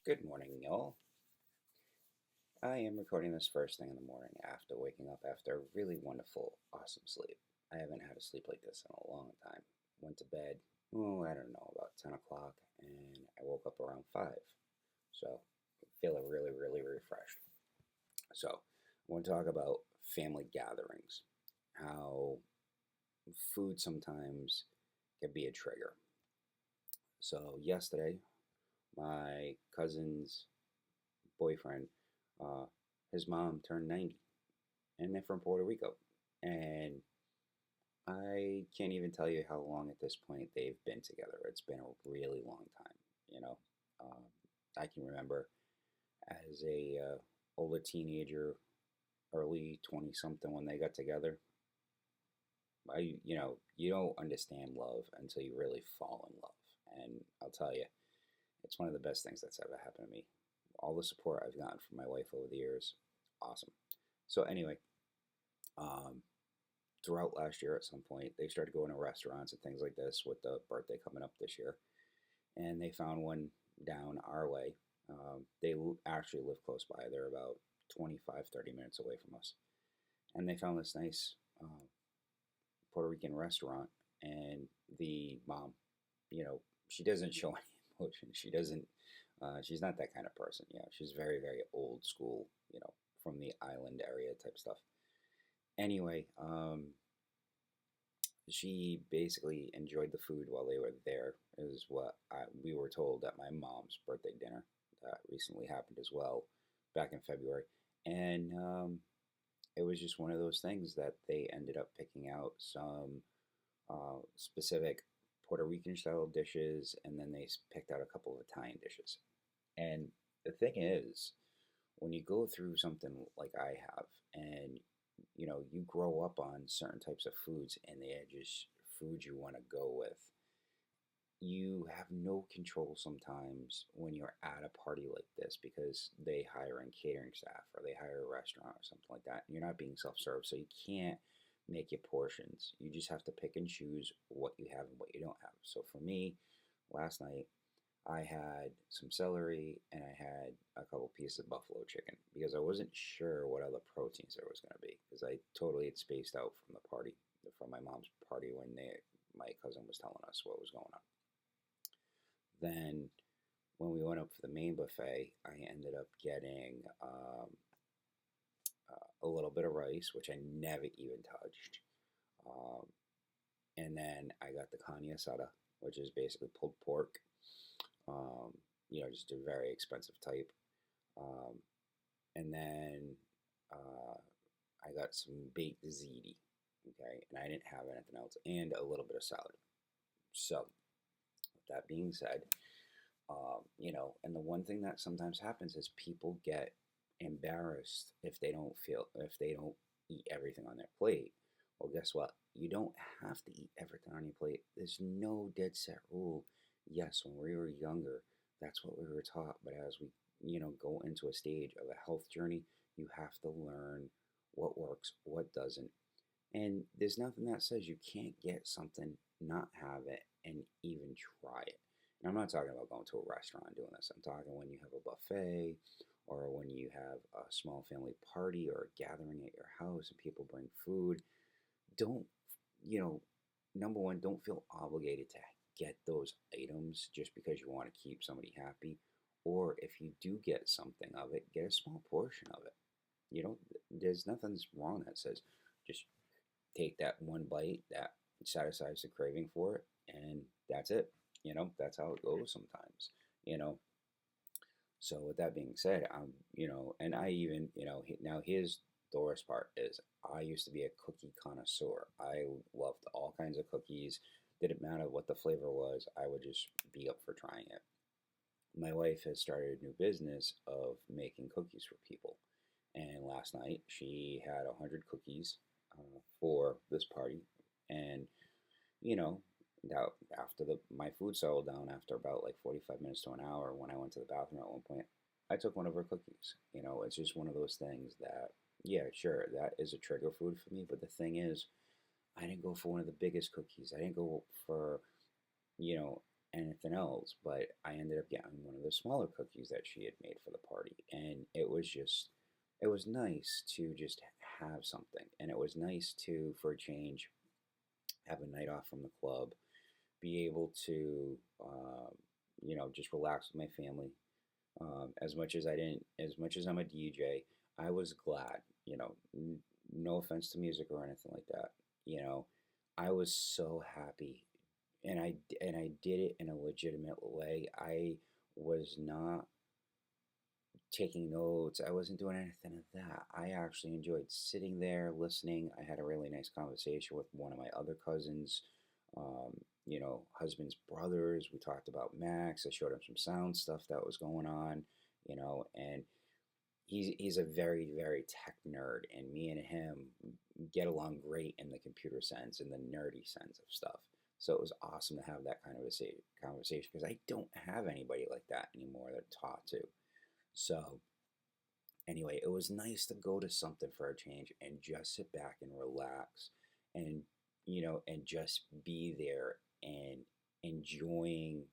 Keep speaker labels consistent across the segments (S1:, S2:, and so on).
S1: Good morning, y'all. I am recording this first thing in the morning after waking up after a really wonderful, awesome sleep. I haven't had a sleep like this in a long time. Went to bed, I don't know, about 10 o'clock, and I woke up around 5. So, feeling really, really refreshed. So, I want to talk about family gatherings, how food sometimes can be a trigger. So, yesterday, my cousin's boyfriend, uh, his mom turned 90, and they're from Puerto Rico. And I can't even tell you how long at this point they've been together. It's been a really long time, you know. Um, I can remember as a older teenager, early 20 something when they got together. You don't understand love until you really fall in love. And I'll tell you, it's one of the best things that's ever happened to me. All the support I've gotten from my wife over the years, awesome. So anyway, um, throughout last year at some point, they started going to restaurants and things like this with the birthday coming up this year. And they found one down our way. They actually live close by. They're about 25, 30 minutes away from us. And they found this nice Puerto Rican restaurant. And the mom, you know, she doesn't show any emotion. She's not that kind of person. She's very, very old school, from the island area type stuff. Anyway, she basically enjoyed the food while they were there, is what we were told at my mom's birthday dinner that recently happened as well back in February. And it was just one of those things that they ended up picking out some specific Puerto Rican style dishes, and then they picked out a couple of Italian dishes. And the thing is, when you go through something like I have, and you grow up on certain types of foods, and they're just foods you want to go with, you have no control sometimes when you're at a party like this because they hire in catering staff or they hire a restaurant or something like that. And you're not being self-served, so you can't make your portions. You just have to pick and choose what you have and what you don't have. So for me, last night I had some celery and I had a couple pieces of buffalo chicken because I wasn't sure what other proteins there was going to be because I totally had spaced out from the party, from my mom's party when my cousin was telling us what was going on. Then when we went up for the main buffet, I ended up getting a little bit of rice, which I never even touched. Um, and then I got the carne asada, which is basically pulled pork. Um, just a very expensive type. Um, and then I got some baked ziti, okay, and I didn't have anything else, and a little bit of salad. So, with that being said, and the one thing that sometimes happens is people get embarrassed if they don't eat everything on their plate. Well, guess what? You don't have to eat everything on your plate. There's no dead set rule. Yes, when we were younger, that's what we were taught. But as we, go into a stage of a health journey, you have to learn what works, what doesn't. And there's nothing that says you can't get something, not have it, and even try it. And I'm not talking about going to a restaurant and doing this. I'm talking when you have a buffet or when you have a small family party or a gathering at your house and people bring food. Don't, you know, Number one, don't feel obligated to get those items just because you want to keep somebody happy. Or if you do get something of it, get a small portion of it. There's nothing wrong that says just take that one bite that satisfies the craving for it, and that's it. That's how it goes sometimes. You know, so with that being said, and I even, now here's the worst part is I used to be a cookie connoisseur. I loved all kinds of cookies. Didn't matter what the flavor was, I would just be up for trying it. My wife has started a new business of making cookies for people. And last night she had 100 cookies for this party. And, you know, now after my food settled down after about like 45 minutes to an hour, when I went to the bathroom at one point, I took one of her cookies. It's just one of those things that, yeah, sure, that is a trigger food for me. But the thing is, I didn't go for one of the biggest cookies. I didn't go for, you know, anything else, but I ended up getting one of the smaller cookies that she had made for the party, and it was nice to just have something, and it was nice to, for a change, have a night off from the club, be able to, just relax with my family. As much as I'm a DJ, I was glad, no offense to music or anything like that, you know, I was so happy, and I did it in a legitimate way. I was not taking notes. I wasn't doing anything of that. I actually enjoyed sitting there listening. I had a really nice conversation with one of my other cousins, husband's brothers. We talked about Max. I showed him some sound stuff that was going on, and he's a very, very tech nerd, and me and him get along great in the computer sense and the nerdy sense of stuff. So it was awesome to have that kind of a conversation because I don't have anybody like that anymore that I talk to. So anyway, it was nice to go to something for a change and just sit back and relax and and just be there and enjoying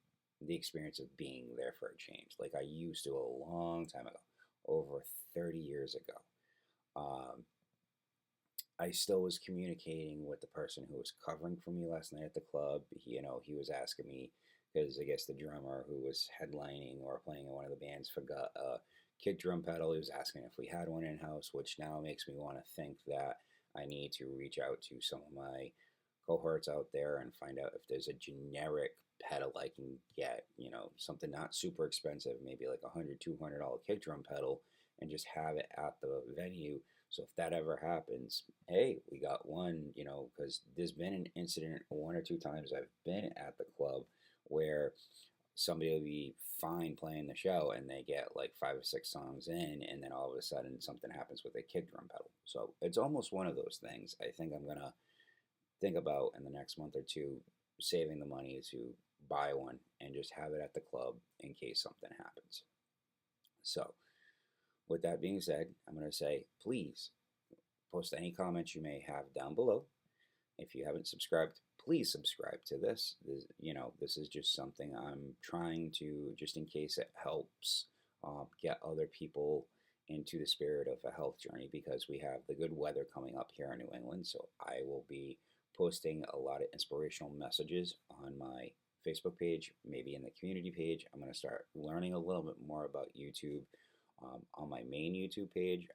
S1: the experience of being there for a change like I used to a long time ago, over 30 years ago. Um, I still was communicating with the person who was covering for me last night at the club. He was asking me because I guess the drummer who was headlining or playing in one of the bands forgot a kick drum pedal. He was asking if we had one in house, which now makes me want to think that I need to reach out to some of my cohorts out there and find out if there's a generic pedal I can get, something not super expensive, maybe like $100, $200 kick drum pedal, and just have it at the venue. So if that ever happens, hey, we got one, because there's been an incident one or two times I've been at the club where somebody will be fine playing the show and they get like 5 or 6 songs in, and then all of a sudden something happens with a kick drum pedal. So it's almost one of those things I think I'm going to think about in the next month or two, saving the money to buy one and just have it at the club in case something happens. So, with that being said, I'm going to say please post any comments you may have down below. If you haven't subscribed, please subscribe to this. This is just something I'm trying to, just in case it helps get other people into the spirit of a health journey, because we have the good weather coming up here in New England. So I will be posting a lot of inspirational messages on my Facebook page, maybe in the community page. I'm going to start learning a little bit more about YouTube on my main YouTube page.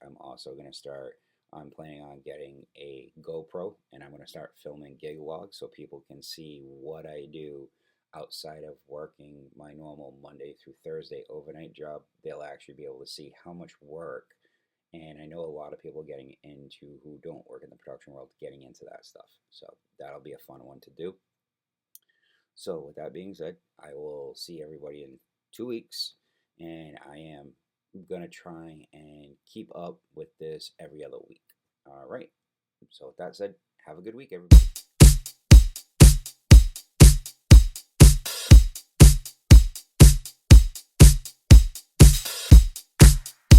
S1: I'm planning on getting a GoPro, and I'm going to start filming gig logs so people can see what I do outside of working my normal Monday through Thursday overnight job. They'll actually be able to see how much work, and I know a lot of people getting into who don't work in the production world getting into that stuff. So that'll be a fun one to do. So with that being said, I will see everybody in 2 weeks, and I am going to try and keep up with this every other week. All right. So with that said, have a good week, everybody.